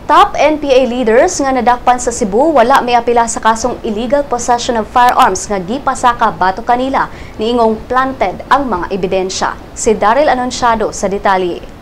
Top NPA leaders nga nadakpan sa Cebu wala may apila sa kasong illegal possession of firearms nga gipasaka batok kanila niingong planted ang mga ebidensya. Si Daryl Anunciado sa detalye.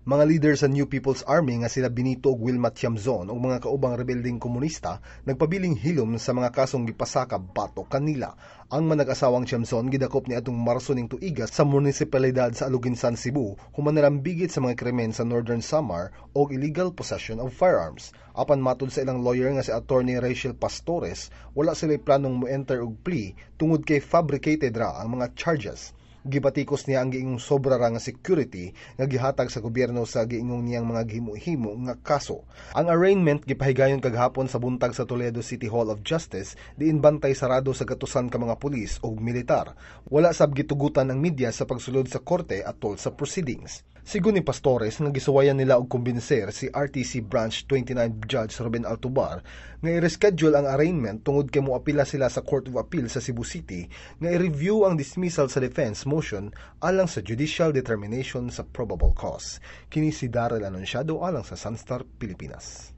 Mga leader sa New People's Army nga sila Benito ug Wilma Tiamzon ug mga kaubang rebelding komunista nagpabiling hilom sa mga kasong gipasaka batok kanila. Ang manag-asawang Tiamzon gidakop ni atong Marso ning tuiga sa munisipalidad sa Aluginsan, Cebu human nalambigit sa mga krimen sa Northern Samar o illegal possession of firearms. Apan matud sa ilang lawyer nga si Attorney Rachel Pastores, wala sila planong mo-enter og plea tungod kay fabricated ra ang mga charges. Gibatikos niya ang giingong sobra ra nga security nga gihatag sa gobyerno sa giingong niyang mga gihimo-himo nga kaso. Ang arraignment gipahigayon kaghapon sa buntag sa Toledo City Hall of Justice diin bantay sarado sa gatusan ka mga pulis o militar. Wala sab gitugutan ang media sa pagsulod sa korte atol sa proceedings. Sigon ni Pastores nga gisuwayan nila og kumbinser si RTC Branch 29 Judge Ruben Altobar nga i-reschedule ang arraignment tungod kay moapila sila sa Court of Appeal sa Cebu City nga i-review ang dismissal sa defense motion alang sa judicial determination sa probable cause. Kini si Daryl Anunciado alang sa Sunstar Pilipinas.